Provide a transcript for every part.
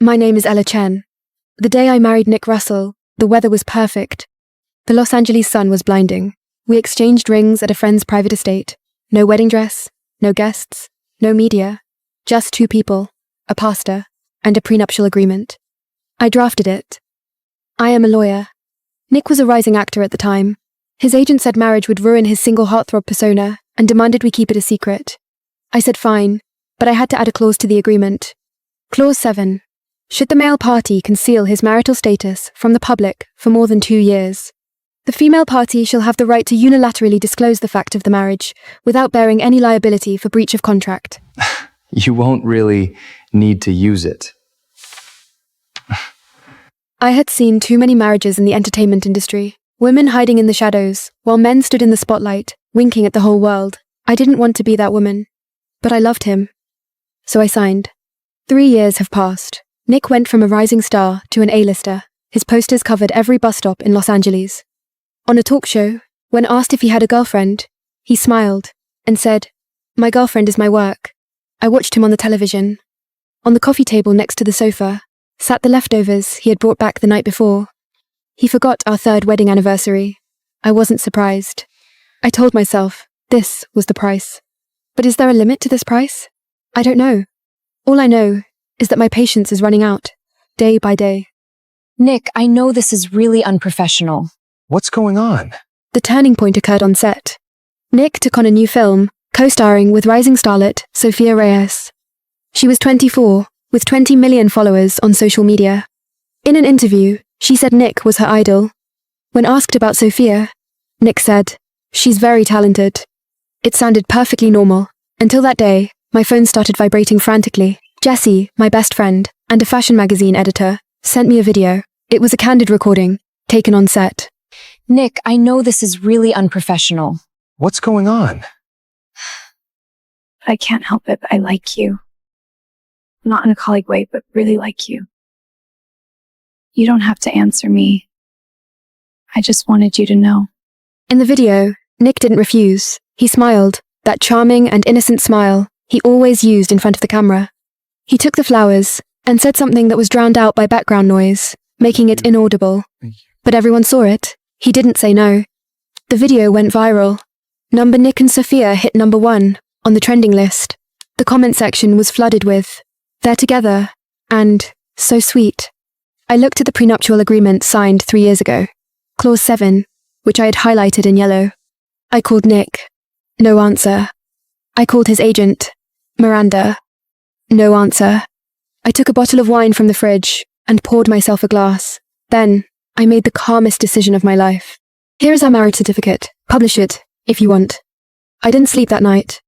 My name is Ella Chen. The day I married Nick Russell, the weather was perfect. The Los Angeles sun was blinding. We exchanged rings at a friend's private estate. No wedding dress, no guests, no media. Just two people, a pastor, and a prenuptial agreement. I drafted it. I am a lawyer. Nick was a rising actor at the time. His agent said marriage would ruin his single heartthrob persona and demanded we keep it a secret. I said fine, but I had to add a clause to the agreement. Clause 7. Should the male party conceal his marital status from the public for more than 2 years, the female party shall have the right to unilaterally disclose the fact of the marriage without bearing any liability for breach of contract. You won't really need to use it. I had seen too many marriages in the entertainment industry, women hiding in the shadows, while men stood in the spotlight, winking at the whole world. I didn't want to be that woman. But I loved him. So I signed. 3 years have passed. Nick went from a rising star to an A-lister. His posters covered every bus stop in Los Angeles. On a talk show, when asked if he had a girlfriend, he smiled and said, "My girlfriend is my work." I watched him on the television. On the coffee table next to the sofa sat the leftovers he had brought back the night before. He forgot our 3rd wedding anniversary. I wasn't surprised. I told myself this was the price. But is there a limit to this price? I don't know. All I know is that my patience is running out, day by day. Nick, I know this is really unprofessional. What's going on? The turning point occurred on set. Nick took on a new film, co-starring with rising starlet Sofia Reyes. She was 24, with 20 million followers on social media. In an interview, she said Nick was her idol. When asked about Sofia, Nick said, "She's very talented." It sounded perfectly normal, until that day, my phone started vibrating frantically. Jessie, my best friend, and a fashion magazine editor, sent me a video. It was a candid recording, taken on set. Nick, I know this is really unprofessional. What's going on? I can't help it, but I like you. Not in a colleague way, but really like you. You don't have to answer me. I just wanted you to know. In the video, Nick didn't refuse. He smiled, that charming and innocent smile he always used in front of the camera. He took the flowers and said something that was drowned out by background noise, making it inaudible. But everyone saw it. He didn't say no. The video went viral. Number Nick and Sophia hit number 1 on the trending list. The comment section was flooded with, "They're together," and "so sweet." I looked at the prenuptial agreement signed 3 years ago, Clause 7, which I had highlighted in yellow. I called Nick. No answer. I called his agent, Miranda. No answer. I took a bottle of wine from the fridge and poured myself a glass. Then, I made the calmest decision of my life. Here is our marriage certificate. Publish it, if you want. I didn't sleep that night.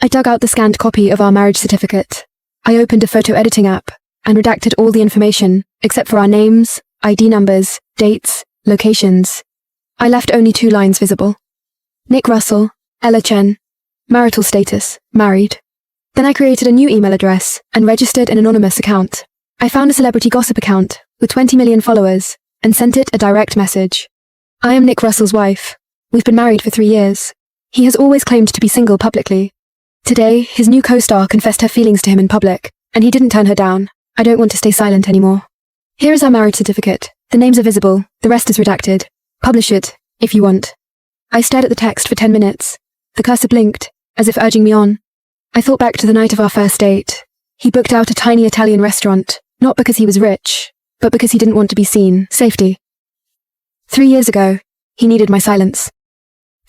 I dug out the scanned copy of our marriage certificate. I opened a photo editing app and redacted all the information, except for our names, ID numbers, dates, locations. I left only 2 lines visible. Nick Russell, Ella Chen. Marital status, married. Then I created a new email address and registered an anonymous account. I found a celebrity gossip account with 20 million followers and sent it a direct message. I am Nick Russell's wife. We've been married for 3 years. He has always claimed to be single publicly. Today, his new co-star confessed her feelings to him in public, and he didn't turn her down. I don't want to stay silent anymore. Here is our marriage certificate. The names are visible, the rest is redacted. Publish it, if you want. I stared at the text for 10 minutes. The cursor blinked, as if urging me on. I thought back to the night of our first date. He booked out a tiny Italian restaurant, not because he was rich, but because he didn't want to be seen. Safety. 3 years ago, he needed my silence.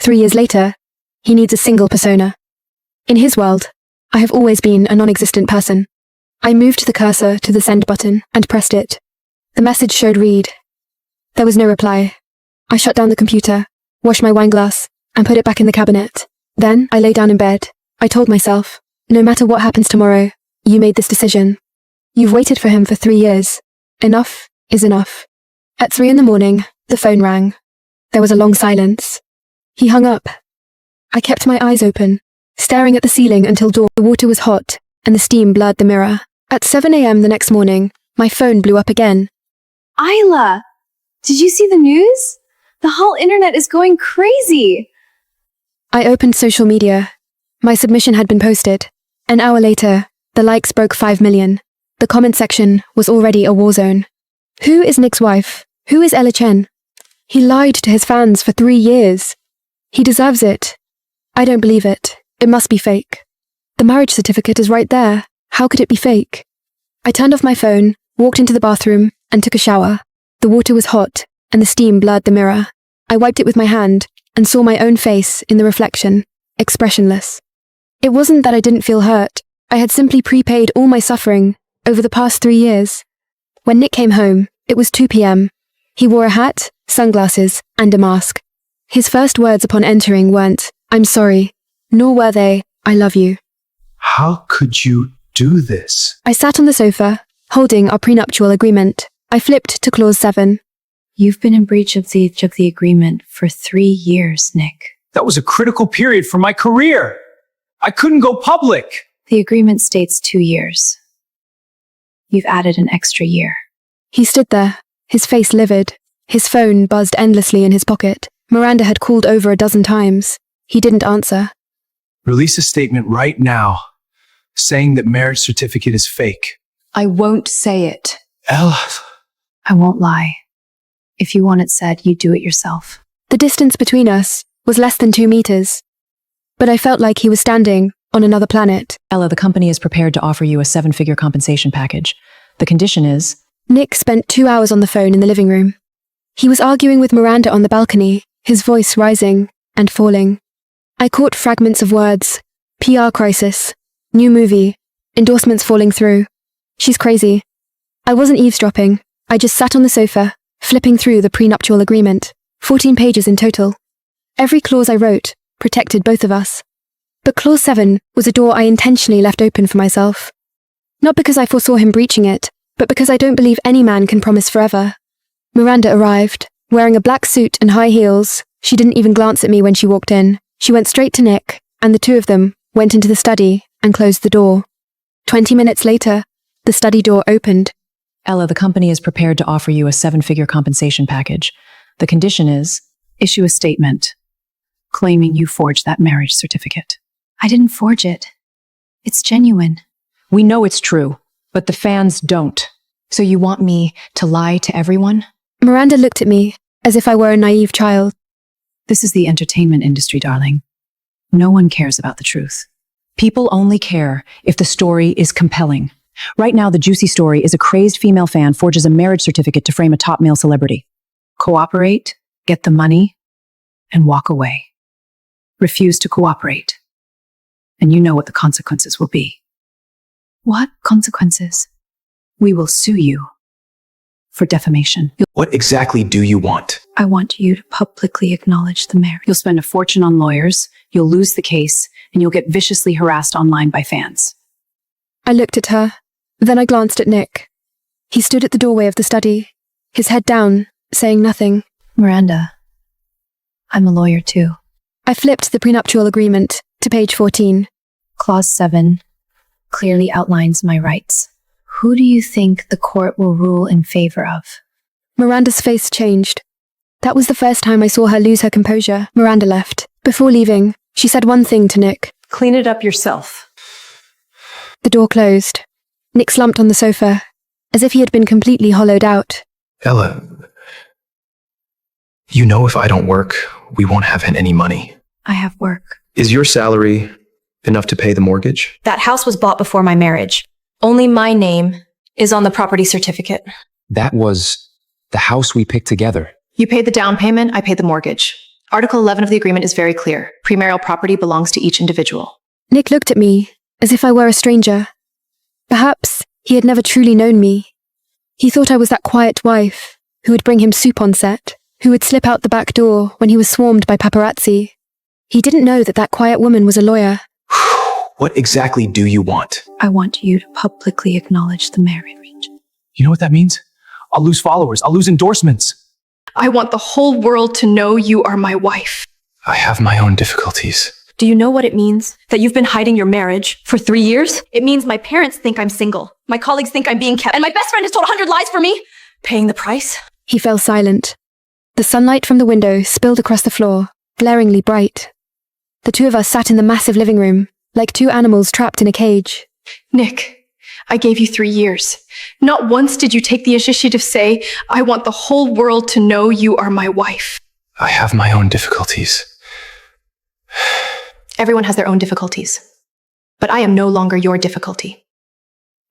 3 years later, he needs a single persona. In his world, I have always been a non-existent person. I moved the cursor to the send button and pressed it. The message showed read. There was no reply. I shut down the computer, washed my wine glass, and put it back in the cabinet. Then I lay down in bed. I told myself, no matter what happens tomorrow, you made this decision. You've waited for him for 3 years. Enough is enough. At 3 a.m, the phone rang. There was a long silence. He hung up. I kept my eyes open, staring at the ceiling until dawn. The water was hot, and the steam blurred the mirror. At 7 a.m. the next morning, my phone blew up again. Isla, did you see the news? The whole internet is going crazy. I opened social media. My submission had been posted. An hour later, the likes broke 5 million. The comment section was already a war zone. Who is Nick's wife? Who is Ella Chen? He lied to his fans for 3 years. He deserves it. I don't believe it. It must be fake. The marriage certificate is right there. How could it be fake? I turned off my phone, walked into the bathroom, and took a shower. The water was hot, and the steam blurred the mirror. I wiped it with my hand and saw my own face in the reflection, expressionless. It wasn't that I didn't feel hurt. I had simply prepaid all my suffering over the past 3 years. When Nick came home, it was 2 p.m. He wore a hat, sunglasses, and a mask. His first words upon entering weren't, "I'm sorry," nor were they, "I love you." How could you do this? I sat on the sofa, holding our prenuptial agreement. I flipped to clause 7. You've been in breach of the agreement for 3 years, Nick. That was a critical period for my career. I couldn't go public. The agreement states 2 years. You've added an extra year. He stood there, his face livid. His phone buzzed endlessly in his pocket. Miranda had called over a dozen times. He didn't answer. Release a statement right now saying that marriage certificate is fake. I won't say it. Ella. I won't lie. If you want it said, you do it yourself. The distance between us was less than 2 meters. But I felt like he was standing on another planet. Ella, the company is prepared to offer you a 7-figure compensation package. The condition is... Nick spent 2 hours on the phone in the living room. He was arguing with Miranda on the balcony, his voice rising and falling. I caught fragments of words. PR crisis. New movie. Endorsements falling through. She's crazy. I wasn't eavesdropping. I just sat on the sofa, flipping through the prenuptial agreement. 14 pages in total. Every clause I wrote protected both of us. But clause 7 was a door I intentionally left open for myself. Not because I foresaw him breaching it, but because I don't believe any man can promise forever. Miranda arrived, wearing a black suit and high heels. She didn't even glance at me when she walked in. She went straight to Nick, and the two of them went into the study and closed the door. 20 minutes later, the study door opened. Ella, the company is prepared to offer you a 7-figure compensation package. The condition is... Issue a statement claiming you forged that marriage certificate. I didn't forge it. It's genuine. We know it's true, but the fans don't. So you want me to lie to everyone? Miranda looked at me as if I were a naive child. This is the entertainment industry, darling. No one cares about the truth. People only care if the story is compelling. Right now, the juicy story is a crazed female fan forges a marriage certificate to frame a top male celebrity. Cooperate, get the money, and walk away. Refuse to cooperate. And you know what the consequences will be. What consequences? We will sue you for defamation. What exactly do you want? I want you to publicly acknowledge the marriage. You'll spend a fortune on lawyers, you'll lose the case, and you'll get viciously harassed online by fans. I looked at her. Then I glanced at Nick. He stood at the doorway of the study, his head down, saying nothing. Miranda, I'm a lawyer too. I flipped the prenuptial agreement to page 14. Clause 7 clearly outlines my rights. Who do you think the court will rule in favor of? Miranda's face changed. That was the first time I saw her lose her composure. Miranda left. Before leaving, she said one thing to Nick. Clean it up yourself. The door closed. Nick slumped on the sofa, as if he had been completely hollowed out. Ella, you know if I don't work, we won't have any money. I have work. Is your salary enough to pay the mortgage? That house was bought before my marriage. Only my name is on the property certificate. That was the house we picked together. You paid the down payment, I paid the mortgage. Article 11 of the agreement is very clear. Premarital property belongs to each individual. Nick looked at me, as if I were a stranger. Perhaps he had never truly known me. He thought I was that quiet wife who would bring him soup on set, who would slip out the back door when he was swarmed by paparazzi. He didn't know that that quiet woman was a lawyer. What exactly do you want? I want you to publicly acknowledge the marriage. You know what that means? I'll lose followers. I'll lose endorsements. I want the whole world to know you are my wife. I have my own difficulties. Do you know what it means? That you've been hiding your marriage for 3 years? It means my parents think I'm single. My colleagues think I'm being kept. And my best friend has told 100 lies for me. Paying the price? He fell silent. The sunlight from the window spilled across the floor, glaringly bright. The two of us sat in the massive living room, like two animals trapped in a cage. Nick, I gave you 3 years. Not once did you take the initiative to say, I want the whole world to know you are my wife. I have my own difficulties. Everyone has their own difficulties. But I am no longer your difficulty.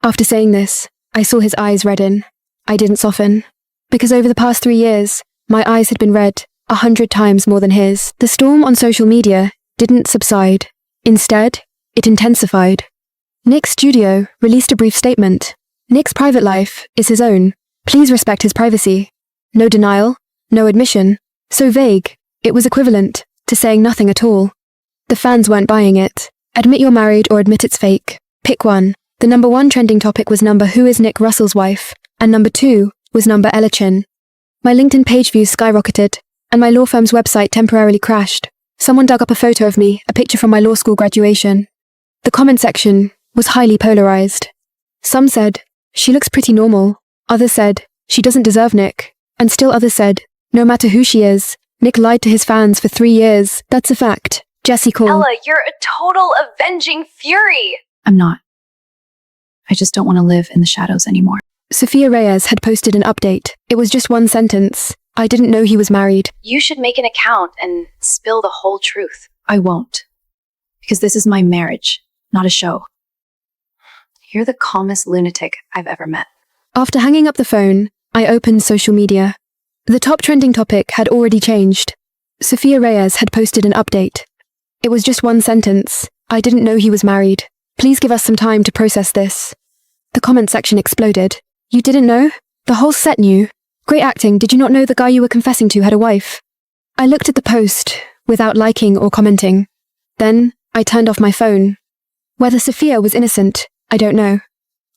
After saying this, I saw his eyes redden. I didn't soften. Because over the past 3 years, my eyes had been red 100 times more than his. The storm on social media didn't subside. Instead, it intensified. Nick's studio released a brief statement. Nick's private life is his own. Please respect his privacy. No denial, no admission. So vague, it was equivalent to saying nothing at all. The fans weren't buying it. Admit you're married or admit it's fake. Pick one. The number 1 trending topic was number who is Nick Russell's wife, and number 2 was number Ella Chin. My LinkedIn page views skyrocketed, and my law firm's website temporarily crashed. Someone dug up a photo of me, a picture from my law school graduation. The comment section was highly polarized. Some said, she looks pretty normal. Others said, she doesn't deserve Nick. And still others said, no matter who she is, Nick lied to his fans for 3 years. That's a fact. Jesse called. Ella, you're a total avenging fury. I'm not. I just don't want to live in the shadows anymore. Sophia Reyes had posted an update. It was just one sentence. I didn't know he was married. You should make an account and spill the whole truth. I won't. Because this is my marriage, not a show. You're the calmest lunatic I've ever met. After hanging up the phone, I opened social media. The top trending topic had already changed. Sophia Reyes had posted an update. It was just one sentence. I didn't know he was married. Please give us some time to process this. The comment section exploded. You didn't know? The whole set knew. Great acting. Did you not know the guy you were confessing to had a wife? I looked at the post without liking or commenting. Then I turned off my phone. Whether Sophia was innocent, I don't know.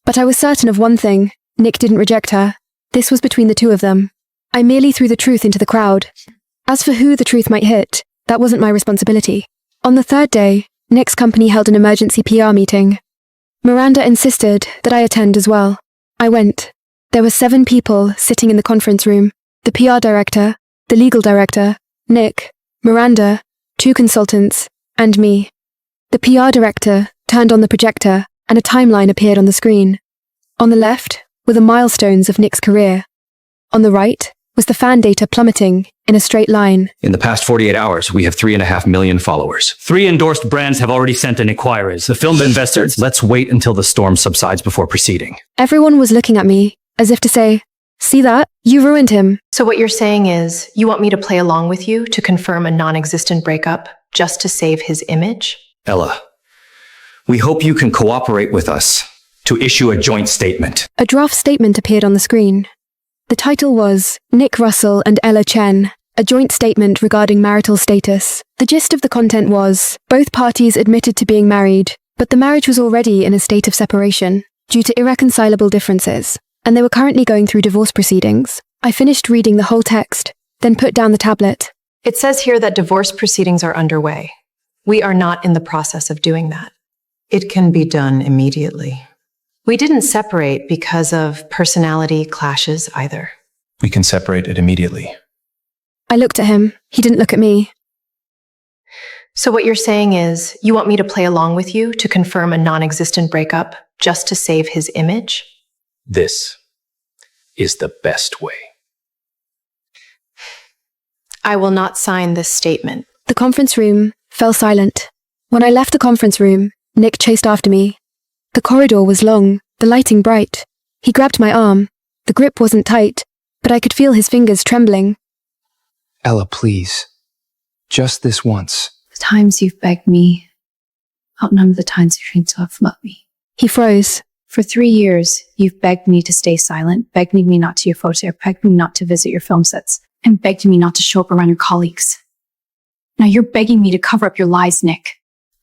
But I was certain of one thing. Nick didn't reject her. This was between the two of them. I merely threw the truth into the crowd. As for who the truth might hit, that wasn't my responsibility. On the 3rd day, Nick's company held an emergency PR meeting. Miranda insisted that I attend as well. I went. There were 7 people sitting in the conference room. The PR director, the legal director, Nick, Miranda, 2 consultants, and me. The PR director turned on the projector and a timeline appeared on the screen. On the left were the milestones of Nick's career. On the right was the fan data plummeting in a straight line. In the past 48 hours, we have 3.5 million followers. 3 endorsed brands have already sent in inquiries. The film investors. Let's wait until the storm subsides before proceeding. Everyone was looking at me, as if to say, see that? You ruined him. So what you're saying is, you want me to play along with you to confirm a non-existent breakup just to save his image? Ella, we hope you can cooperate with us to issue a joint statement. A draft statement appeared on the screen. The title was Nick Russell and Ella Chen, a joint statement regarding marital status. The gist of the content was, both parties admitted to being married, but the marriage was already in a state of separation due to irreconcilable differences, and they were currently going through divorce proceedings. I finished reading the whole text, then put down the tablet. It says here that divorce proceedings are underway. We are not in the process of doing that. It can be done immediately. We didn't separate because of personality clashes either. We can separate it immediately. I looked at him. He didn't look at me. So what you're saying is, you want me to play along with you to confirm a non-existent breakup just to save his image? This is the best way. I will not sign this statement. The conference room fell silent. When I left the conference room, Nick chased after me. The corridor was long, the lighting bright. He grabbed my arm. The grip wasn't tight, but I could feel his fingers trembling. Ella, please. Just this once. The times you've begged me outnumber the times you've tried to love me. He froze. For 3 years, you've begged me to stay silent, begged me not to your photo, begged me not to visit your film sets, and begged me not to show up around your colleagues. Now you're begging me to cover up your lies, Nick.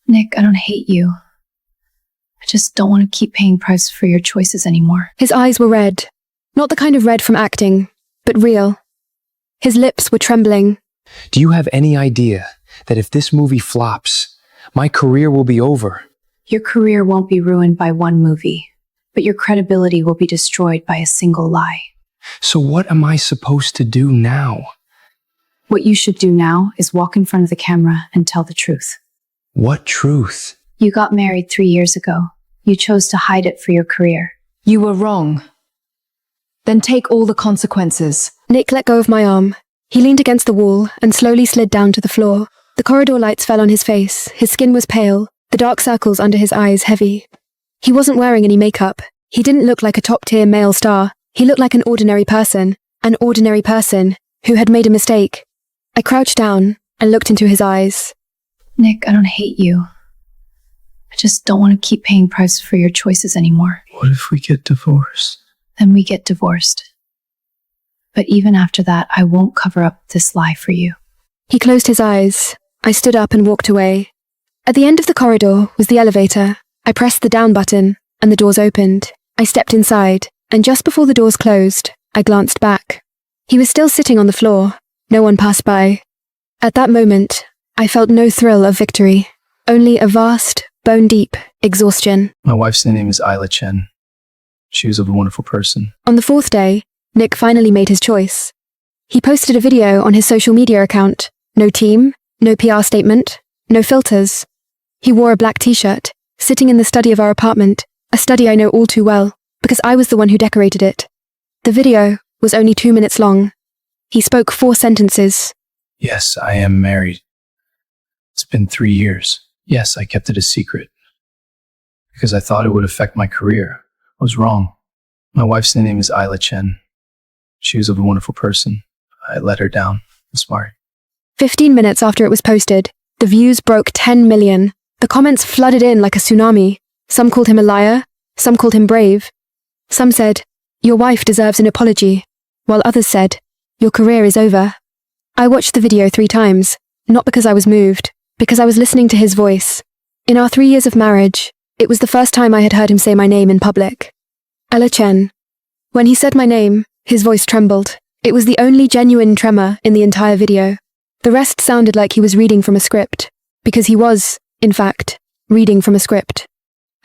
Nick, I don't hate you. I just don't want to keep paying price for your choices anymore. His eyes were red. Not the kind of red from acting, but real. His lips were trembling. Do you have any idea that if this movie flops, my career will be over? Your career won't be ruined by one movie, but your credibility will be destroyed by a single lie. So what am I supposed to do now? What you should do now is walk in front of the camera and tell the truth. What truth? You got married 3 years ago. You chose to hide it for your career. You were wrong. Then take all the consequences. Nick let go of my arm. He leaned against the wall and slowly slid down to the floor. The corridor lights fell on his face. His skin was pale, the dark circles under his eyes heavy. He wasn't wearing any makeup. He didn't look like a top-tier male star. He looked like an ordinary person who had made a mistake. I crouched down and looked into his eyes. Nick, I don't hate you. I just don't want to keep paying price for your choices anymore. What if we get divorced? Then we get divorced. But even after that, I won't cover up this lie for you. He closed his eyes. I stood up and walked away. At the end of the corridor was the elevator. I pressed the down button, and the doors opened. I stepped inside, and just before the doors closed, I glanced back. He was still sitting on the floor. No one passed by. At that moment, I felt no thrill of victory, only a vast, bone-deep exhaustion. My wife's name is Isla Chen. She was a wonderful person. On the fourth day, Nick finally made his choice. He posted a video on his social media account. No team, no PR statement, no filters. He wore a black t-shirt, sitting in the study of our apartment, a study I know all too well, because I was the one who decorated it. The video was only 2 minutes long. He spoke 4 sentences. Yes, I am married. It's been 3 years. Yes, I kept it a secret. Because I thought it would affect my career. I was wrong. My wife's name is Isla Chen. She was a wonderful person. I let her down. I'm sorry. 15 minutes after it was posted, the views broke 10 million. The comments flooded in like a tsunami. Some called him a liar. Some called him brave. Some said, "Your wife deserves an apology," while others said, "Your career is over." I watched the video 3 times, not because I was moved, because I was listening to his voice. In our 3 years of marriage, it was the first time I had heard him say my name in public. Ella Chen. When he said my name, his voice trembled. It was the only genuine tremor in the entire video. The rest sounded like he was reading from a script, because he was, in fact, reading from a script.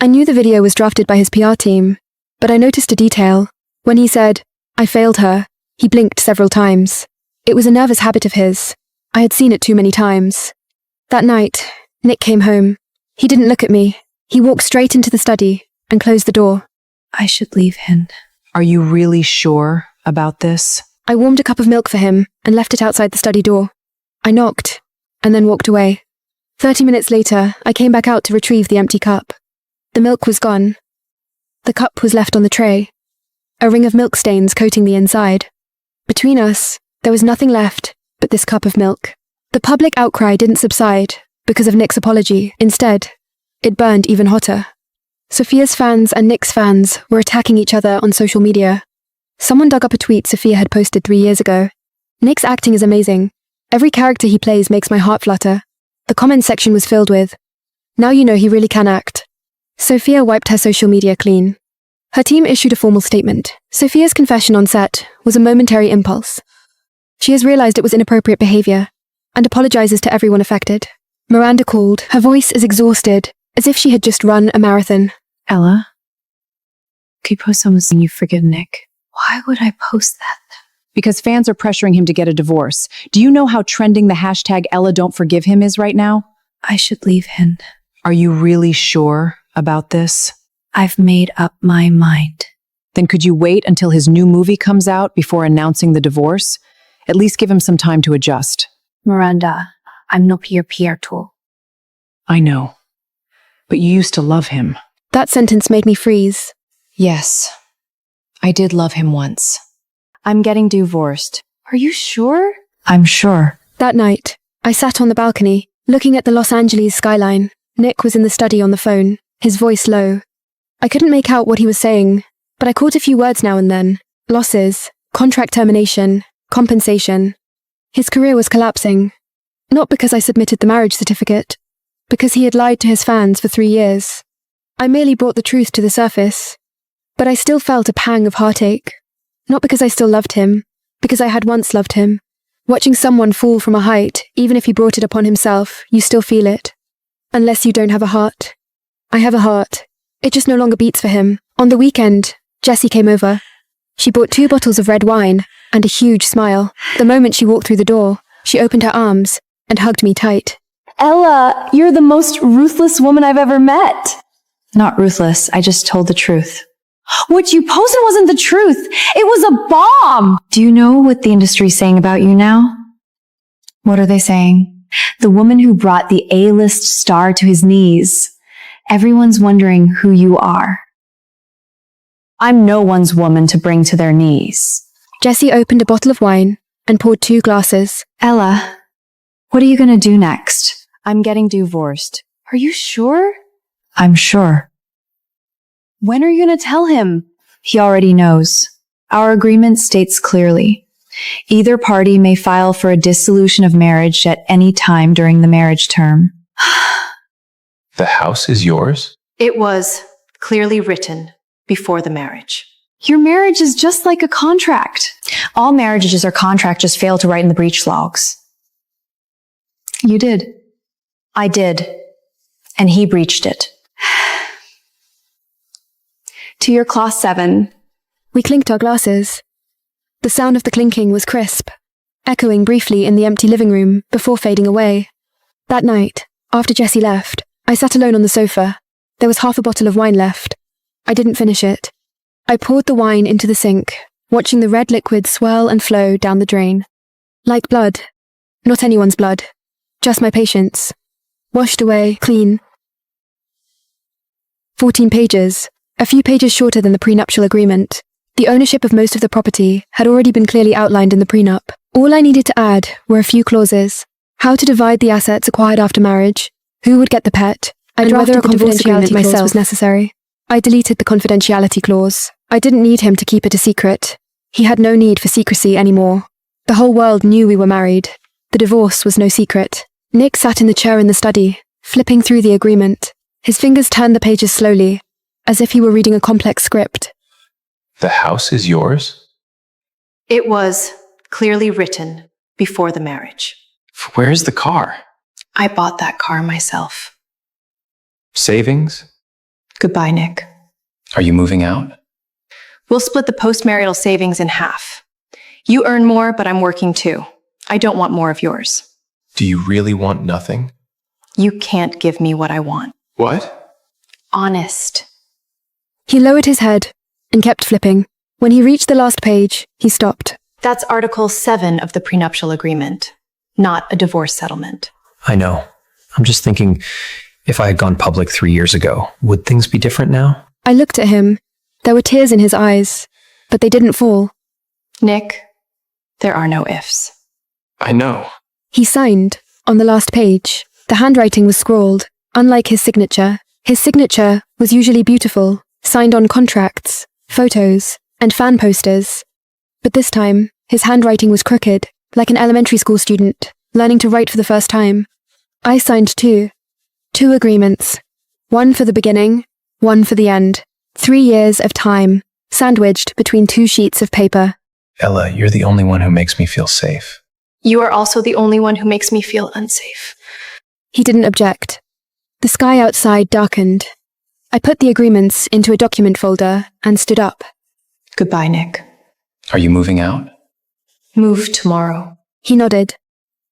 I knew the video was drafted by his PR team, but I noticed a detail. When he said, "I failed her," he blinked several times. It was a nervous habit of his. I had seen it too many times. That night, Nick came home. He didn't look at me. He walked straight into the study and closed the door. I should leave, Hind. Are you really sure about this? I warmed a cup of milk for him and left it outside the study door. I knocked and then walked away. 30 minutes later, I came back out to retrieve the empty cup. The milk was gone. The cup was left on the tray, a ring of milk stains coating the inside. Between us, there was nothing left but this cup of milk. The public outcry didn't subside because of Nick's apology. Instead, it burned even hotter. Sophia's fans and Nick's fans were attacking each other on social media. Someone dug up a tweet Sophia had posted 3 years ago. "Nick's acting is amazing. Every character he plays makes my heart flutter." The comment section was filled with, "Now you know he really can act." Sophia wiped her social media clean. Her team issued a formal statement. Sophia's confession on set was a momentary impulse. She has realized it was inappropriate behavior and apologizes to everyone affected. Miranda called, her voice as exhausted as if she had just run a marathon. Ella? Could you post someone saying you forgive Nick? Why would I post that? Because fans are pressuring him to get a divorce. Do you know how trending the hashtag Ella Don't Forgive Him is right now? I should leave Hind. Are you really sure about this? I've made up my mind. Then could you wait until his new movie comes out before announcing the divorce? At least give him some time to adjust. Miranda, I'm not your PR tool. I know. But you used to love him. That sentence made me freeze. Yes, I did love him once. I'm getting divorced. Are you sure? I'm sure. That night, I sat on the balcony, looking at the Los Angeles skyline. Nick was in the study on the phone, his voice low. I couldn't make out what he was saying, but I caught a few words now and then. Losses, contract termination, compensation. His career was collapsing. Not because I submitted the marriage certificate, because he had lied to his fans for 3 years. I merely brought the truth to the surface, but I still felt a pang of heartache. Not because I still loved him, because I had once loved him. Watching someone fall from a height, even if he brought it upon himself, you still feel it. Unless you don't have a heart. I have a heart. It just no longer beats for him. On the weekend, Jessie came over. She bought 2 bottles of red wine and a huge smile. The moment she walked through the door, she opened her arms and hugged me tight. Ella, you're the most ruthless woman I've ever met. Not ruthless, I just told the truth. What you posted wasn't the truth. It was a bomb! Do you know what the industry's saying about you now? What are they saying? The woman who brought the A-list star to his knees. Everyone's wondering who you are. I'm no one's woman to bring to their knees. Jessie opened a bottle of wine and poured 2 glasses. Ella, what are you gonna do next? I'm getting divorced. Are you sure? I'm sure. When are you gonna tell him? He already knows. Our agreement states clearly, either party may file for a dissolution of marriage at any time during the marriage term. The house is yours? It was clearly written before the marriage. Your marriage is just like a contract. All marriages or contracts just fail to write in the breach logs. You did. I did. And he breached it. To your class 7. We clinked our glasses. The sound of the clinking was crisp, echoing briefly in the empty living room before fading away. That night, after Jessie left, I sat alone on the sofa. There was half a bottle of wine left. I didn't finish it. I poured the wine into the sink, watching the red liquid swirl and flow down the drain. Like blood. Not anyone's blood. Just my patient's. Washed away, clean. 14 pages. A few pages shorter than the prenuptial agreement. The ownership of most of the property had already been clearly outlined in the prenup. All I needed to add were a few clauses. How to divide the assets acquired after marriage, who would get the pet, and whether a confidentiality clause was necessary. I deleted the confidentiality clause. I didn't need him to keep it a secret. He had no need for secrecy anymore. The whole world knew we were married. The divorce was no secret. Nick sat in the chair in the study, flipping through the agreement. His fingers turned the pages slowly, as if he were reading a complex script. The house is yours? It was clearly written before the marriage. Where's the car? I bought that car myself. Savings? Goodbye, Nick. Are you moving out? We'll split the post-marital savings in half. You earn more, but I'm working too. I don't want more of yours. Do you really want nothing? You can't give me what I want. What? Honest. He lowered his head and kept flipping. When he reached the last page, he stopped. That's Article 7 of the prenuptial agreement, not a divorce settlement. I know. I'm just thinking, if I had gone public 3 years ago, would things be different now? I looked at him. There were tears in his eyes, but they didn't fall. Nick, there are no ifs. I know. He signed, on the last page. The handwriting was scrawled, unlike his signature. His signature was usually beautiful, signed on contracts, photos, and fan posters. But this time, his handwriting was crooked, like an elementary school student, learning to write for the first time. I signed too. 2 agreements. One for the beginning, one for the end. 3 years of time, sandwiched between 2 sheets of paper. Ella, you're the only one who makes me feel safe. You are also the only one who makes me feel unsafe. He didn't object. The sky outside darkened. I put the agreements into a document folder and stood up. Goodbye, Nick. Are you moving out? Move tomorrow. He nodded.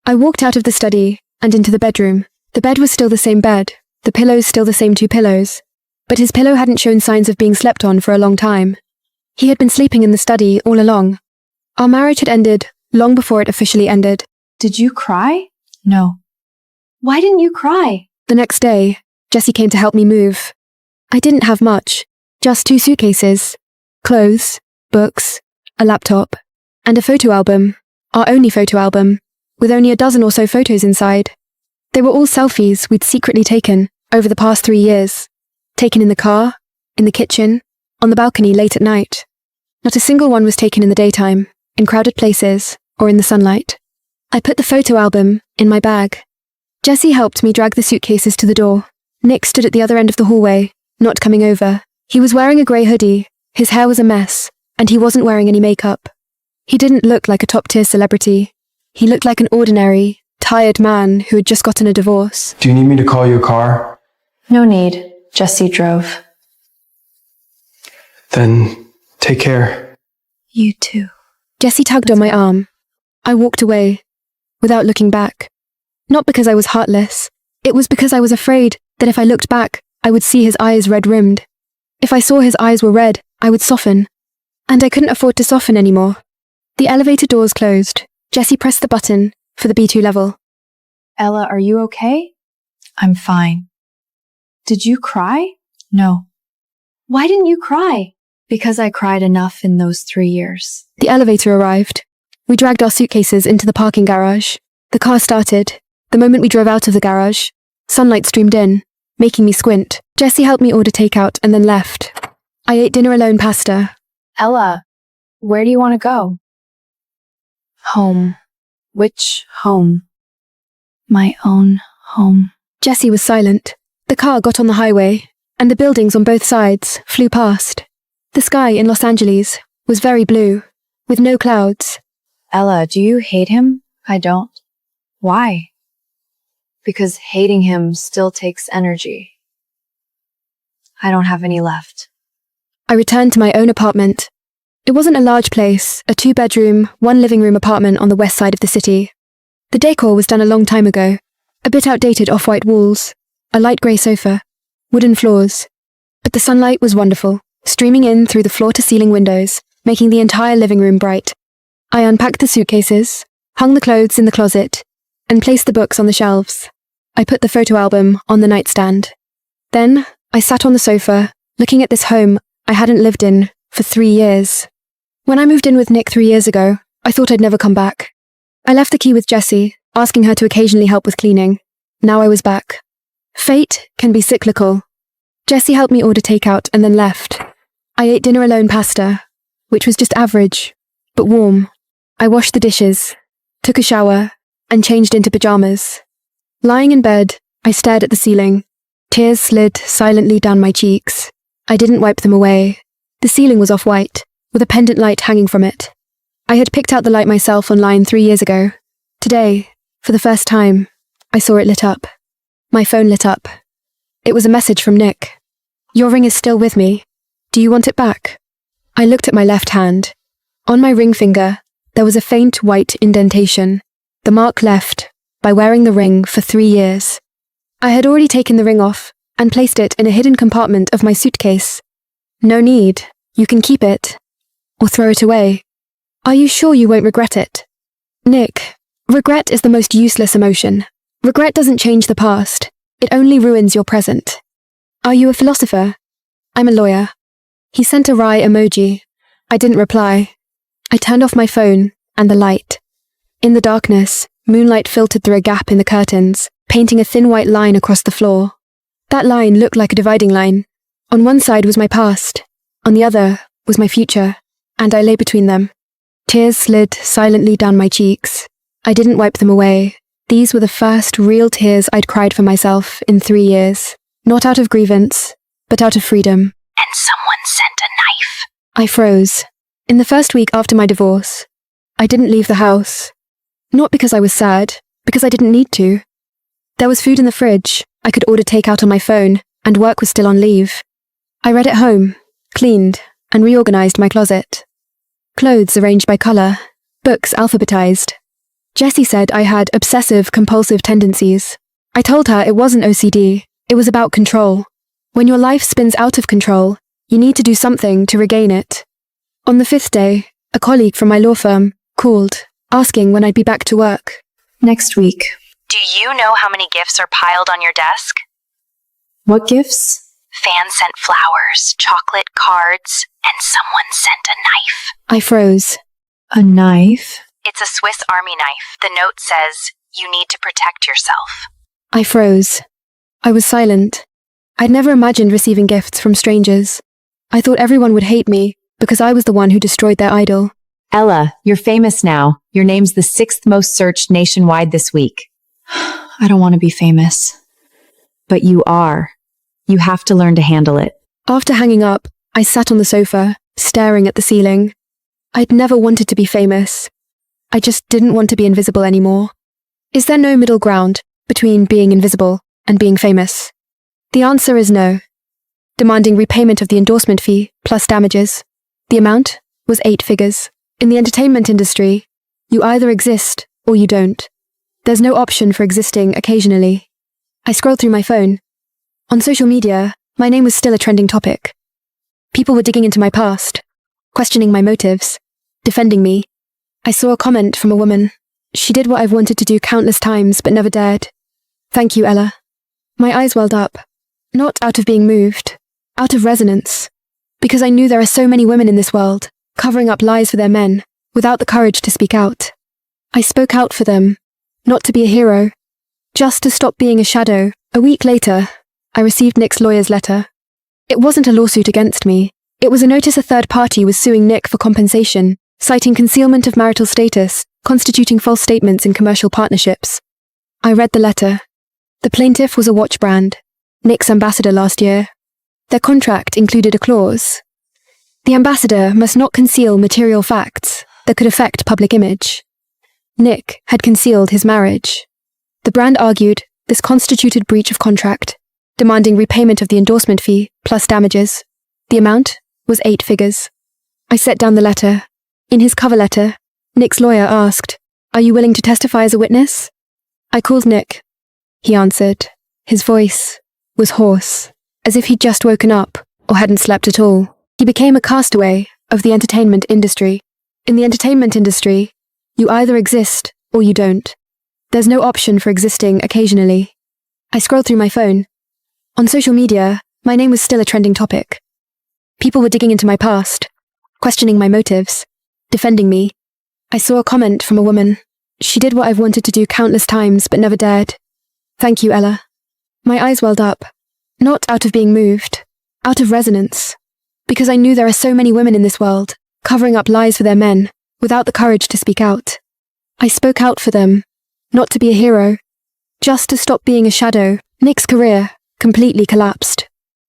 I walked out of the study and into the bedroom. The bed was still the same bed, the pillows still the same 2 pillows. But his pillow hadn't shown signs of being slept on for a long time. He had been sleeping in the study all along. Our marriage had ended long before it officially ended. Did you cry? No. Why didn't you cry? The next day, Jessie came to help me move. I didn't have much, just 2 suitcases, clothes, books, a laptop, and a photo album, our only photo album, with only a dozen or so photos inside. They were all selfies we'd secretly taken over the past 3 years, taken in the car, in the kitchen, on the balcony late at night. Not a single one was taken in the daytime, in crowded places, or in the sunlight. I put the photo album in my bag. Jessie helped me drag the suitcases to the door. Nick stood at the other end of the hallway, not coming over. He was wearing a grey hoodie, his hair was a mess, and he wasn't wearing any makeup. He didn't look like a top-tier celebrity. He looked like an ordinary, tired man who had just gotten a divorce. Do you need me to call you a car? No need. Jessie drove. Then take care. You too. Jessie tugged on my arm. I walked away, without looking back. Not because I was heartless. It was because I was afraid that if I looked back, I would see his eyes red-rimmed. If I saw his eyes were red, I would soften. And I couldn't afford to soften anymore. The elevator doors closed. Jessie pressed the button for the B2 level. Ella, are you okay? I'm fine. Did you cry? No. Why didn't you cry? Because I cried enough in those 3 years. The elevator arrived. We dragged our suitcases into the parking garage. The car started. The moment we drove out of the garage, sunlight streamed in, making me squint. Jessie helped me order takeout and then left. I ate dinner alone pasta. Ella, where do you want to go? Home. Which home? My own home. Jessie was silent. The car got on the highway, and the buildings on both sides flew past. The sky in Los Angeles was very blue, with no clouds. Ella, do you hate him? I don't. Why? Because hating him still takes energy. I don't have any left. I returned to my own apartment. It wasn't a large place, a 2-bedroom, 1-living-room apartment on the west side of the city. The decor was done a long time ago. A bit outdated off-white walls, a light grey sofa, wooden floors. But the sunlight was wonderful, streaming in through the floor-to-ceiling windows, making the entire living room bright. I unpacked the suitcases, hung the clothes in the closet, and placed the books on the shelves. I put the photo album on the nightstand. Then, I sat on the sofa, looking at this home I hadn't lived in for 3 years. When I moved in with Nick 3 years ago, I thought I'd never come back. I left the key with Jessie, asking her to occasionally help with cleaning. Now I was back. Fate can be cyclical. Jessie helped me order takeout and then left. I ate dinner alone pasta, which was just average, but warm. I washed the dishes, took a shower, and changed into pajamas. Lying in bed, I stared at the ceiling. Tears slid silently down my cheeks. I didn't wipe them away. The ceiling was off-white, with a pendant light hanging from it. I had picked out the light myself online 3 years ago. Today, for the first time, I saw it lit up. My phone lit up. It was a message from Nick. "Your ring is still with me. Do you want it back?" I looked at my left hand. On my ring finger, there was a faint white indentation, the mark left by wearing the ring for 3 years. I had already taken the ring off and placed it in a hidden compartment of my suitcase. "No need. You can keep it. Or throw it away. Are you sure you won't regret it?" Nick, regret is the most useless emotion. Regret doesn't change the past. It only ruins your present. "Are you a philosopher?" "I'm a lawyer." He sent a wry emoji. I didn't reply. I turned off my phone and the light. In the darkness, moonlight filtered through a gap in the curtains, painting a thin white line across the floor. That line looked like a dividing line. On one side was my past, on the other was my future, and I lay between them. Tears slid silently down my cheeks. I didn't wipe them away. These were the first real tears I'd cried for myself in 3 years. Not out of grievance, but out of freedom. "And someone sent a knife." I froze. In the first week after my divorce, I didn't leave the house. Not because I was sad, because I didn't need to. There was food in the fridge, I could order takeout on my phone, and work was still on leave. I read at home, cleaned, and reorganized my closet. Clothes arranged by color, books alphabetized. Jessie said I had obsessive-compulsive tendencies. I told her it wasn't OCD, it was about control. When your life spins out of control, you need to do something to regain it. On the 5th day, a colleague from my law firm called, asking when I'd be back to work. Next week. "Do you know how many gifts are piled on your desk?" What gifts? "Fans sent flowers, chocolate, cards, and someone sent a knife." I froze. A knife? "It's a Swiss Army knife. The note says, 'You need to protect yourself.'" I froze. I was silent. I'd never imagined receiving gifts from strangers. I thought everyone would hate me because I was the one who destroyed their idol. Ella, you're famous now. Your name's the 6th most searched nationwide this week. I don't want to be famous. But you are. You have to learn to handle it. After hanging up, I sat on the sofa, staring at the ceiling. I'd never wanted to be famous. I just didn't want to be invisible anymore. Is there no middle ground between being invisible and being famous? The answer is no. Demanding repayment of the endorsement fee plus damages. The amount was 8 figures. In the entertainment industry, you either exist or you don't. There's no option for existing occasionally. I scrolled through my phone. On social media, my name was still a trending topic. People were digging into my past, questioning my motives, defending me. I saw a comment from a woman. She did what I've wanted to do countless times but never dared. Thank you, Ella. My eyes welled up, not out of being moved, out of resonance, because I knew there are so many women in this world, covering up lies for their men, without the courage to speak out. I spoke out for them, not to be a hero, just to stop being a shadow. A week later, I received Nick's lawyer's letter. It wasn't a lawsuit against me. It was a notice a third party was suing Nick for compensation, citing concealment of marital status, constituting false statements in commercial partnerships. I read the letter. The plaintiff was a watch brand, Nick's ambassador last year. Their contract included a clause. The ambassador must not conceal material facts that could affect public image. Nick had concealed his marriage. The brand argued this constituted breach of contract, demanding repayment of the endorsement fee plus damages. The amount was 8 figures. I set down the letter. In his cover letter, Nick's lawyer asked, "Are you willing to testify as a witness?" I called Nick. He answered. His voice was hoarse, as if he'd just woken up or hadn't slept at all. He became a castaway of the entertainment industry. In the entertainment industry, you either exist or you don't. There's no option for existing occasionally. I scrolled through my phone. On social media, my name was still a trending topic. People were digging into my past, questioning my motives, defending me. I saw a comment from a woman. She did what I've wanted to do countless times but never dared. Thank you, Ella. My eyes welled up, not out of being moved, out of resonance, because I knew there are so many women in this world, covering up lies for their men, without the courage to speak out. I spoke out for them, not to be a hero, just to stop being a shadow. Nick's career completely collapsed.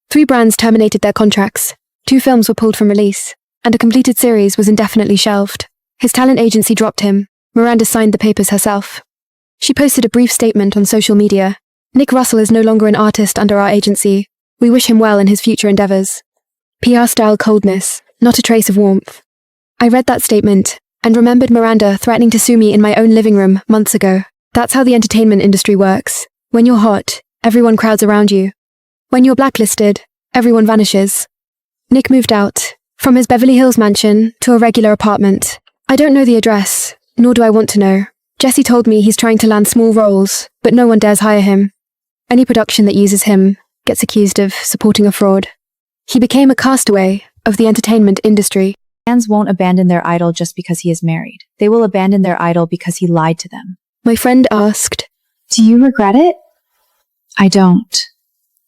3 brands terminated their contracts, 2 films were pulled from release, and a completed series was indefinitely shelved. His talent agency dropped him. Miranda signed the papers herself. She posted a brief statement on social media. Nick Russell is no longer an artist under our agency. We wish him well in his future endeavors. PR-style coldness, not a trace of warmth. I read that statement and remembered Miranda threatening to sue me in my own living room months ago. That's how the entertainment industry works. When you're hot, everyone crowds around you. When you're blacklisted, everyone vanishes. Nick moved out, from his Beverly Hills mansion to a regular apartment. I don't know the address, nor do I want to know. Jesse told me he's trying to land small roles, but no one dares hire him. Any production that uses him gets accused of supporting a fraud. He became a castaway of the entertainment industry. Fans won't abandon their idol just because he is married. They will abandon their idol because he lied to them. My friend asked, "Do you regret it?" I don't.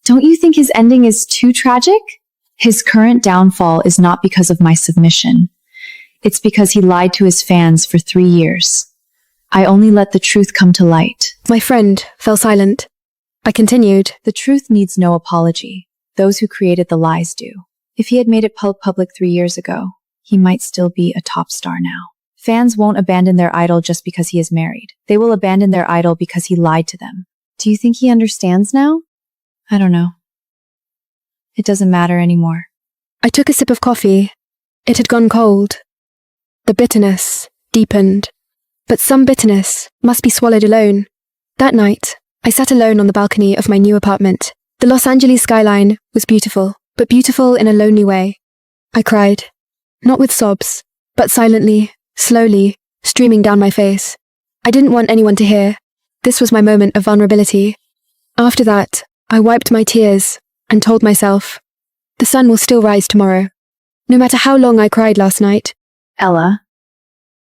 Don't you think his ending is too tragic? His current downfall is not because of my submission. It's because he lied to his fans for 3 years. I only let the truth come to light. My friend fell silent. I continued, The truth needs no apology. Those who created the lies do. If he had made it public 3 years ago, he might still be a top star now. Fans won't abandon their idol just because he is married. They will abandon their idol because he lied to them. Do you think he understands now? I don't know. It doesn't matter anymore. I took a sip of coffee. It had gone cold. The bitterness deepened. But some bitterness must be swallowed alone. That night, I sat alone on the balcony of my new apartment. The Los Angeles skyline was beautiful, but beautiful in a lonely way. I cried. Not with sobs, but silently, slowly, streaming down my face. I didn't want anyone to hear. This was my moment of vulnerability. After that, I wiped my tears and told myself, the sun will still rise tomorrow. No matter how long I cried last night. Ella,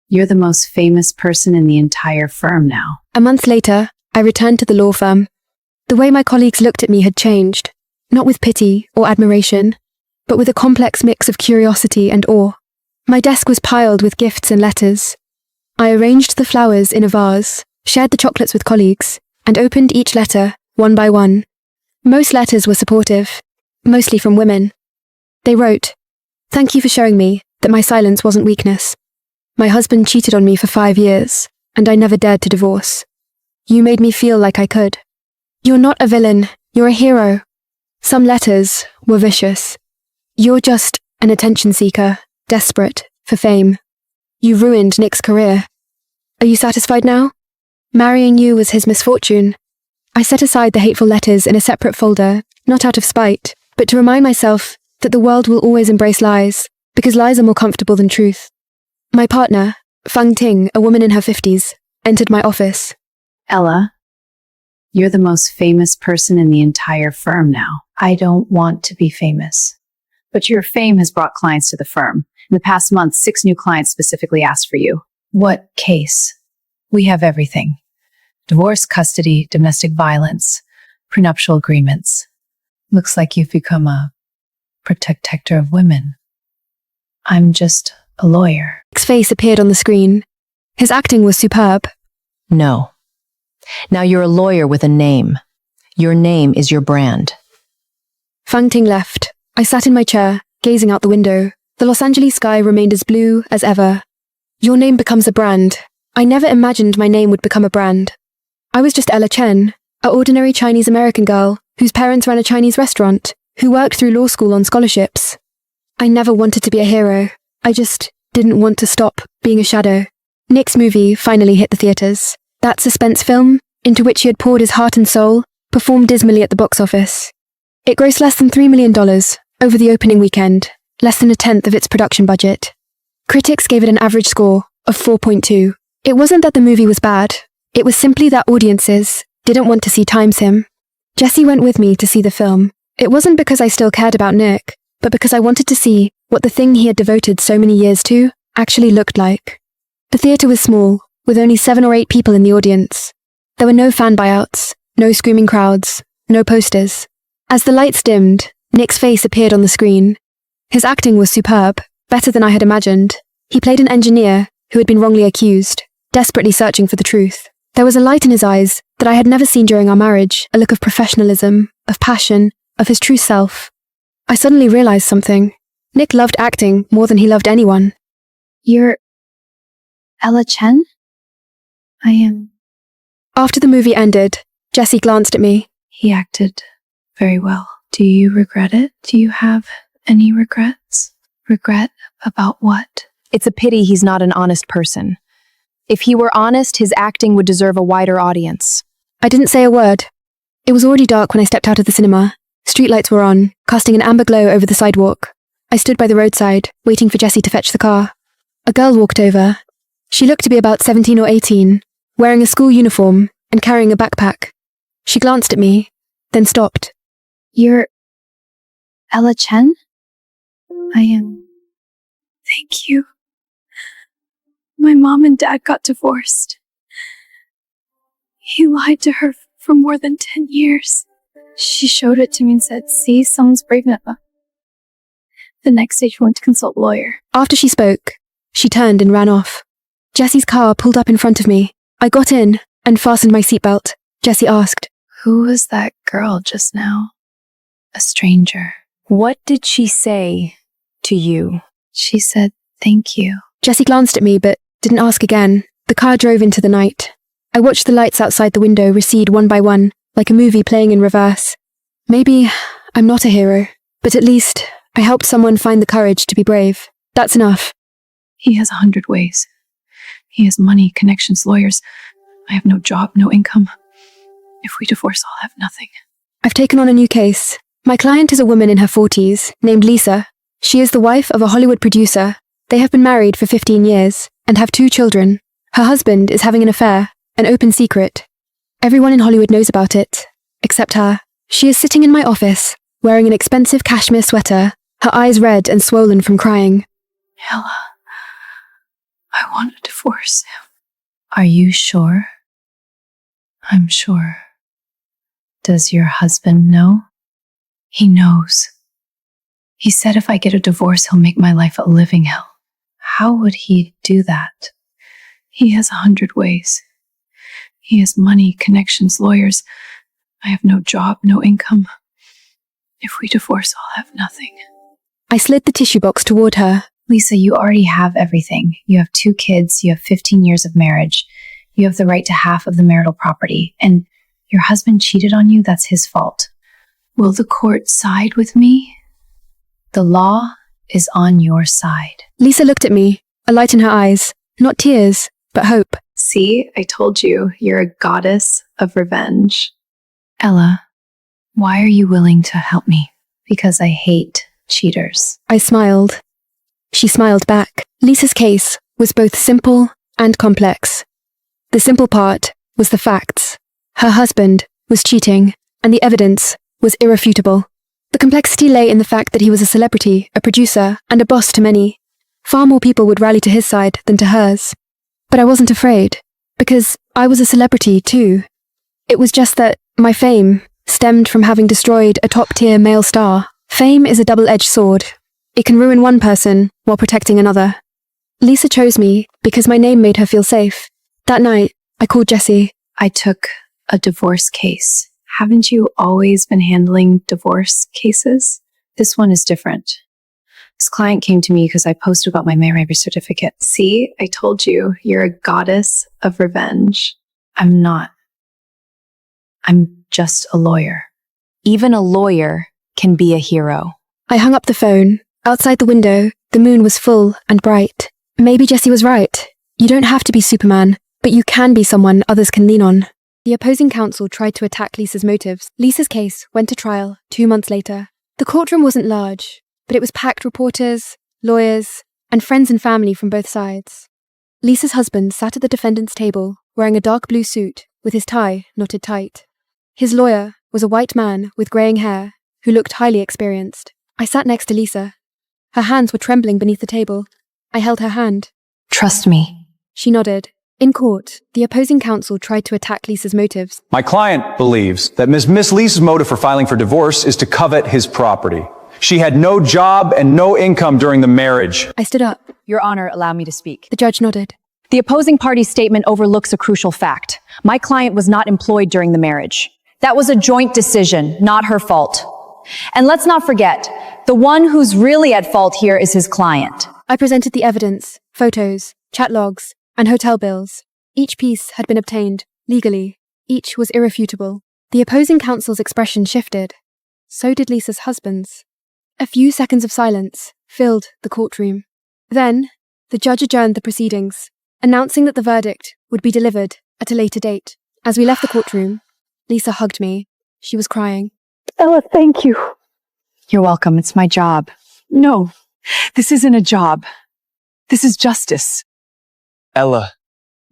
you're the most famous person in the entire firm now. A month later, I returned to the law firm. The way my colleagues looked at me had changed, not with pity or admiration, but with a complex mix of curiosity and awe. My desk was piled with gifts and letters. I arranged the flowers in a vase, shared the chocolates with colleagues, and opened each letter, one by one. Most letters were supportive, mostly from women. They wrote, "Thank you for showing me that my silence wasn't weakness. My husband cheated on me for 5 years, and I never dared to divorce. You made me feel like I could. You're not a villain, you're a hero." Some letters were vicious. "You're just an attention seeker, desperate for fame. You ruined Nick's career. Are you satisfied now? Marrying you was his misfortune." I set aside the hateful letters in a separate folder not out of spite, but to remind myself that the world will always embrace lies, because lies are more comfortable than truth. My partner, Fang Ting, a woman in her 50s, entered my office. Ella, you're the most famous person in the entire firm now. I don't want to be famous, but your fame has brought clients to the firm. In the past month, 6 new clients specifically asked for you. What case? We have everything. Divorce, custody, domestic violence, prenuptial agreements. Looks like you've become a protector of women. I'm just a lawyer. Nick's face appeared on the screen. His acting was superb. No. Now you're a lawyer with a name. Your name is your brand. Fang Ting left. I sat in my chair, gazing out the window. The Los Angeles sky remained as blue as ever. Your name becomes a brand. I never imagined my name would become a brand. I was just Ella Chen, an ordinary Chinese-American girl whose parents ran a Chinese restaurant, who worked through law school on scholarships. I never wanted to be a hero. I just didn't want to stop being a shadow. Nick's movie finally hit the theaters. That suspense film, into which he had poured his heart and soul, performed dismally at the box office. It grossed less than $3 million over the opening weekend, less than a tenth of its production budget. Critics gave it an average score of 4.2. It wasn't that the movie was bad. It was simply that audiences didn't want to see Times him. Jessie went with me to see the film. It wasn't because I still cared about Nick, but because I wanted to see what the thing he had devoted so many years to actually looked like. The theater was small, with only 7 or 8 people in the audience. There were no fan buyouts, no screaming crowds, no posters. As the lights dimmed, Nick's face appeared on the screen. His acting was superb, better than I had imagined. He played an engineer who had been wrongly accused, desperately searching for the truth. There was a light in his eyes that I had never seen during our marriage, a look of professionalism, of passion, of his true self. I suddenly realized something. Nick loved acting more than he loved anyone. You're Ella Chen? I am. After the movie ended, Jessie glanced at me. He acted very well. Do you regret it? Do you have any regrets? Regret about what? It's a pity he's not an honest person. If he were honest, his acting would deserve a wider audience. I didn't say a word. It was already dark when I stepped out of the cinema. Streetlights were on, casting an amber glow over the sidewalk. I stood by the roadside, waiting for Jessie to fetch the car. A girl walked over. She looked to be about 17 or 18, wearing a school uniform and carrying a backpack. She glanced at me, then stopped. You're Ella Chen? I am. Thank you. My mom and dad got divorced. He lied to her for more than 10 years. She showed it to me and said, see, someone's brave enough. The next day she went to consult a lawyer. After she spoke, she turned and ran off. Jessie's car pulled up in front of me. I got in and fastened my seatbelt. Jessie asked, Who was that girl just now? A stranger. What did she say to you? She said, thank you. Jessie glanced at me but didn't ask again. The car drove into the night. I watched the lights outside the window recede one by one, like a movie playing in reverse. Maybe I'm not a hero, but at least I helped someone find the courage to be brave. That's enough. He has 100 ways. He has money, connections, lawyers. I have no job, no income. If we divorce, I'll have nothing. I've taken on a new case. My client is a woman in her 40s, named Lisa. She is the wife of a Hollywood producer. They have been married for 15 years and have 2 children. Her husband is having an affair, an open secret. Everyone in Hollywood knows about it, except her. She is sitting in my office, wearing an expensive cashmere sweater, her eyes red and swollen from crying. Ella, I want a divorce. Are you sure? I'm sure. Does your husband know? He knows. He said if I get a divorce, he'll make my life a living hell. How would he do that? He has 100 ways. He has money, connections, lawyers. I have no job, no income. If we divorce, I'll have nothing. I slid the tissue box toward her. Lisa, you already have everything. You have 2 kids, you have 15 years of marriage. You have the right to half of the marital property. And your husband cheated on you, that's his fault. Will the court side with me? The law is on your side. Lisa looked at me, a light in her eyes. Not tears, but hope. See, I told you, you're a goddess of revenge. Ella, Why are you willing to help me? Because I hate cheaters. I smiled. She smiled back. Lisa's case was both simple and complex. The simple part was the facts. Her husband was cheating, and the evidence was irrefutable. The complexity lay in the fact that he was a celebrity, a producer, and a boss to many. Far more people would rally to his side than to hers. But I wasn't afraid, because I was a celebrity too. It was just that my fame stemmed from having destroyed a top-tier male star. Fame is a double-edged sword. It can ruin one person while protecting another. Lisa chose me because my name made her feel safe. That night, I called Jesse. I took a divorce case. Haven't you always been handling divorce cases? This one is different. This client came to me because I posted about my marriage certificate. See, I told you, you're a goddess of revenge. I'm not. I'm just a lawyer. Even a lawyer can be a hero. I hung up the phone. Outside the window, the moon was full and bright. Maybe Jesse was right. You don't have to be Superman, but you can be someone others can lean on. The opposing counsel tried to attack Lisa's motives. Lisa's case went to trial 2 months later. The courtroom wasn't large, but it was packed reporters, lawyers, and friends and family from both sides. Lisa's husband sat at the defendant's table, wearing a dark blue suit with his tie knotted tight. His lawyer was a white man with graying hair who looked highly experienced. I sat next to Lisa. Her hands were trembling beneath the table. I held her hand. Trust me. She nodded. In court, the opposing counsel tried to attack Lisa's motives. My client believes that Miss Lisa's motive for filing for divorce is to covet his property. She had no job and no income during the marriage. I stood up. Your Honor, allow me to speak. The judge nodded. The opposing party's statement overlooks a crucial fact. My client was not employed during the marriage. That was a joint decision, not her fault. And let's not forget, the one who's really at fault here is his client. I presented the evidence, photos, chat logs, and hotel bills. Each piece had been obtained, legally. Each was irrefutable. The opposing counsel's expression shifted. So did Lisa's husband's. A few seconds of silence filled the courtroom. Then, the judge adjourned the proceedings, announcing that the verdict would be delivered at a later date. As we left the courtroom, Lisa hugged me. She was crying. Ella, thank you. You're welcome. It's my job. No, this isn't a job. This is justice. Ella.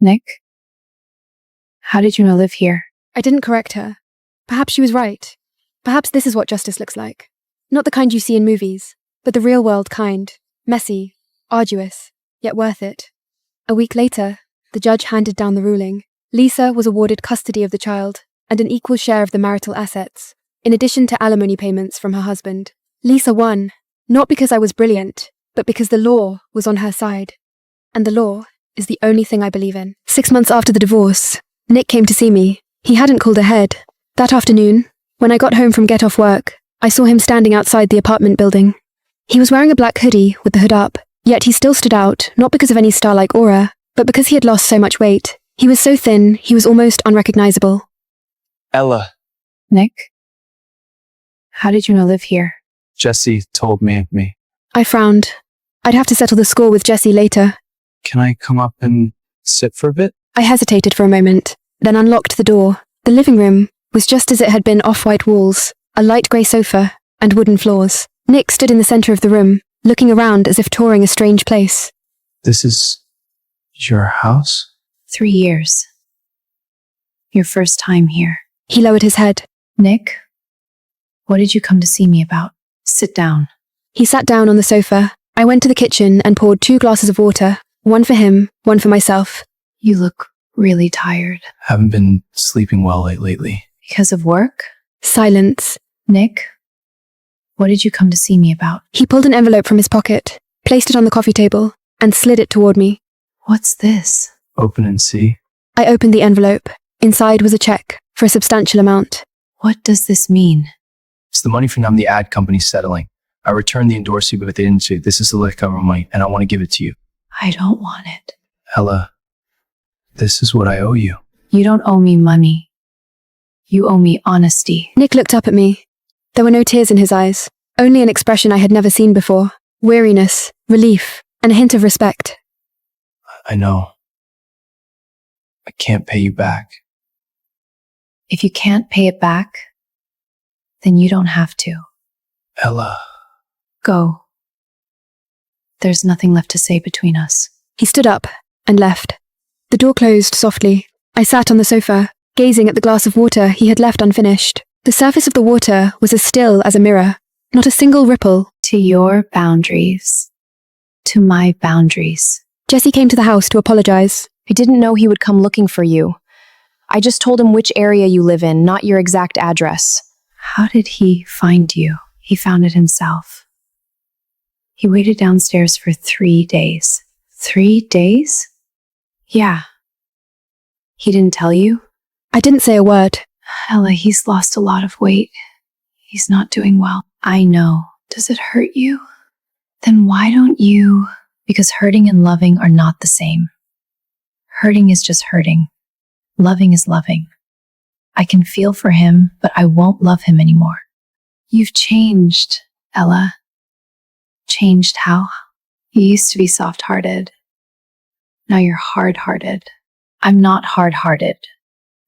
Nick? How did you know I live here? I didn't correct her. Perhaps she was right. Perhaps this is what justice looks like. Not the kind you see in movies, but the real-world kind. Messy, arduous, yet worth it. A week later, the judge handed down the ruling. Lisa was awarded custody of the child and an equal share of the marital assets, in addition to alimony payments from her husband. Lisa won, not because I was brilliant, but because the law was on her side. And the law is the only thing I believe in. 6 months after the divorce, Nick came to see me. He hadn't called ahead. That afternoon, when I got home from get off work, I saw him standing outside the apartment building. He was wearing a black hoodie with the hood up, yet he still stood out, not because of any star-like aura, but because he had lost so much weight. He was so thin, he was almost unrecognizable. Ella. Nick? How did you know I live here? Jesse told me. I frowned. I'd have to settle the score with Jesse later. Can I come up and sit for a bit? I hesitated for a moment, then unlocked the door. The living room was just as it had been, off-white walls, a light grey sofa, and wooden floors. Nick stood in the center of the room, looking around as if touring a strange place. This is your house? 3 years. Your first time here. He lowered his head. Nick, what did you come to see me about? Sit down. He sat down on the sofa. I went to the kitchen and poured 2 glasses of water, one for him, one for myself. You look really tired. Haven't been sleeping well lately. Because of work? Silence. Nick, what did you come to see me about? He pulled an envelope from his pocket, placed it on the coffee table, and slid it toward me. What's this? Open and see. I opened the envelope. Inside was a check for a substantial amount. What does this mean? It's the money from the ad company settling. I returned the endorsement, but they didn't say, this is the leftover money, and I want to give it to you. I don't want it. Ella, this is what I owe you. You don't owe me money. You owe me honesty. Nick looked up at me. There were no tears in his eyes, only an expression I had never seen before. Weariness, relief, and a hint of respect. I know. I can't pay you back. If you can't pay it back, then you don't have to. Ella. Go. There's nothing left to say between us. He stood up and left. The door closed softly. I sat on the sofa, gazing at the glass of water he had left unfinished. The surface of the water was as still as a mirror, not a single ripple. To your boundaries. To my boundaries. Jesse came to the house to apologize. I didn't know he would come looking for you. I just told him which area you live in, not your exact address. How did he find you? He found it himself. He waited downstairs for 3 days. 3 days? Yeah. He didn't tell you? I didn't say a word. Ella, he's lost a lot of weight. He's not doing well. I know. Does it hurt you? Then why don't you? Because hurting and loving are not the same. Hurting is just hurting. Loving is loving. I can feel for him, but I won't love him anymore. You've changed, Ella. Changed how? You used to be soft-hearted. Now you're hard-hearted. I'm not hard-hearted.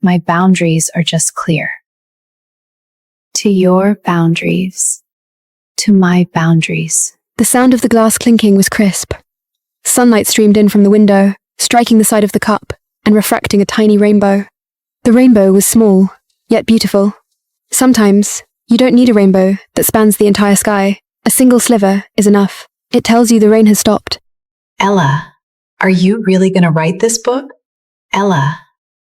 My boundaries are just clear. To your boundaries. To my boundaries. The sound of the glass clinking was crisp. Sunlight streamed in from the window, striking the side of the cup and refracting a tiny rainbow. The rainbow was small, yet beautiful. Sometimes, you don't need a rainbow that spans the entire sky. A single sliver is enough. It tells you the rain has stopped. Ella, are you really going to write this book? Ella,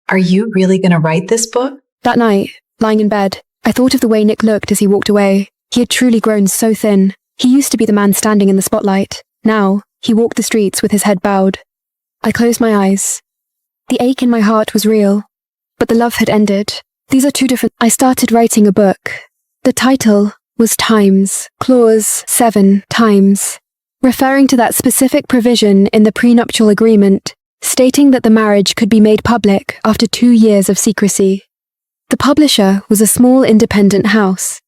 are you really going to write this book? That night, lying in bed, I thought of the way Nick looked as he walked away. He had truly grown so thin. He used to be the man standing in the spotlight. Now, he walked the streets with his head bowed. I closed my eyes. The ache in my heart was real, but the love had ended. These are two different... I started writing a book. The title was Times, Clause 7, Times, referring to that specific provision in the prenuptial agreement, stating that the marriage could be made public after 2 years of secrecy. The publisher was a small independent house.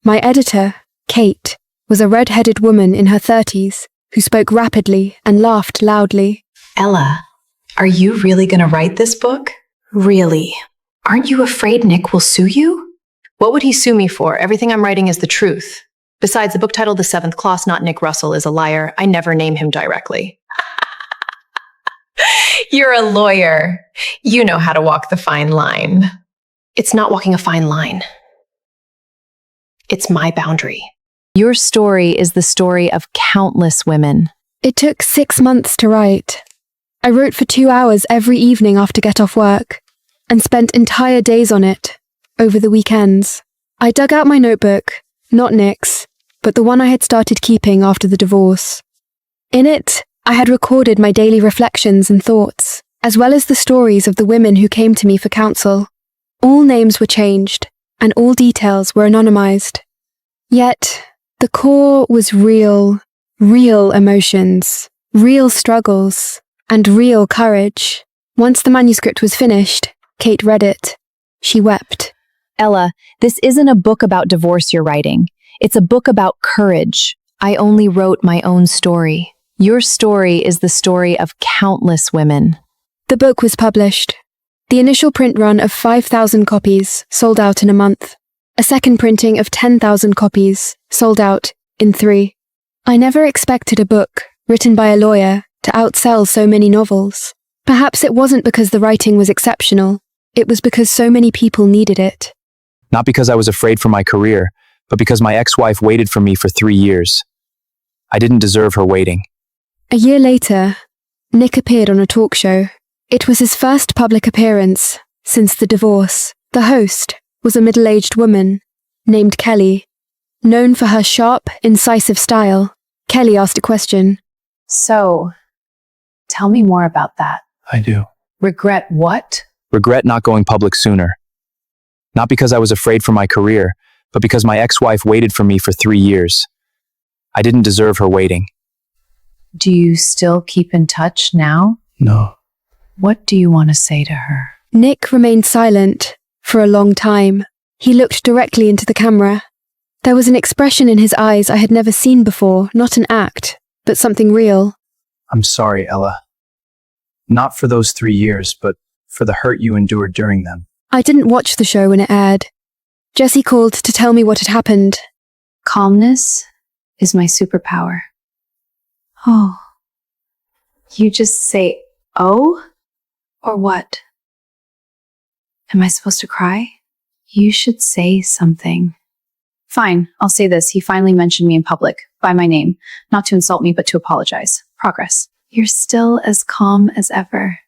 My editor, Kate, was a red-headed woman in her 30s who spoke rapidly and laughed loudly. Ella, are you really going to write this book? Really? Aren't you afraid Nick will sue you? What would he sue me for? Everything I'm writing is the truth. Besides, the book title, The Seventh Clause, Not Nick Russell, is a liar. I never name him directly. You're a lawyer. You know how to walk the fine line. It's not walking a fine line. It's my boundary. Your story is the story of countless women. It took 6 months to write. I wrote for 2 hours every evening after get off work, and spent entire days on it, over the weekends. I dug out my notebook, not Nick's, but the one I had started keeping after the divorce. In it, I had recorded my daily reflections and thoughts, as well as the stories of the women who came to me for counsel. All names were changed, and all details were anonymized. Yet, the core was real emotions, real struggles, and real courage. Once the manuscript was finished, Kate read it. She wept. Ella, this isn't a book about divorce you're writing. It's a book about courage. I only wrote my own story. Your story is the story of countless women. The book was published. The initial print run of 5,000 copies sold out in a month. A second printing of 10,000 copies sold out in 3. I never expected a book, written by a lawyer, to outsell so many novels. Perhaps it wasn't because the writing was exceptional. It was because so many people needed it. Not because I was afraid for my career, but because my ex-wife waited for me for 3 years. I didn't deserve her waiting. A year later, Nick appeared on a talk show. It was his first public appearance since the divorce. The host was a middle-aged woman named Kelly. Known for her sharp, incisive style, Kelly asked a question. So, tell me more about that. I do. Regret what? Regret not going public sooner. Not because I was afraid for my career, but because my ex-wife waited for me for 3 years. I didn't deserve her waiting. Do you still keep in touch now? No. What do you want to say to her? Nick remained silent for a long time. He looked directly into the camera. There was an expression in his eyes I had never seen before, not an act, but something real. I'm sorry, Ella. Not for those 3 years, but for the hurt you endured during them. I didn't watch the show when it aired. Jesse called to tell me what had happened. Calmness is my superpower. Oh. You just say, oh? Or what? Am I supposed to cry? You should say something. Fine, I'll say this. He finally mentioned me in public, by my name. Not to insult me, but to apologize. Progress. You're still as calm as ever.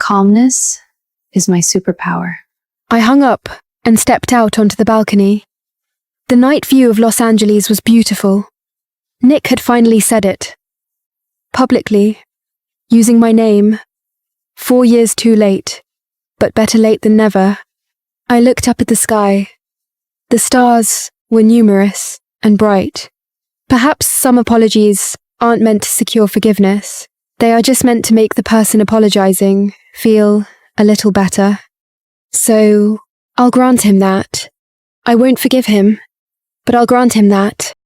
Calmness is my superpower. I hung up and stepped out onto the balcony. The night view of Los Angeles was beautiful. Nick had finally said it. Publicly, using my name. 4 years too late, but better late than never. I looked up at the sky. The stars were numerous and bright. Perhaps some apologies aren't meant to secure forgiveness. They are just meant to make the person apologizing feel a little better. So, I'll grant him that. I won't forgive him, but I'll grant him that.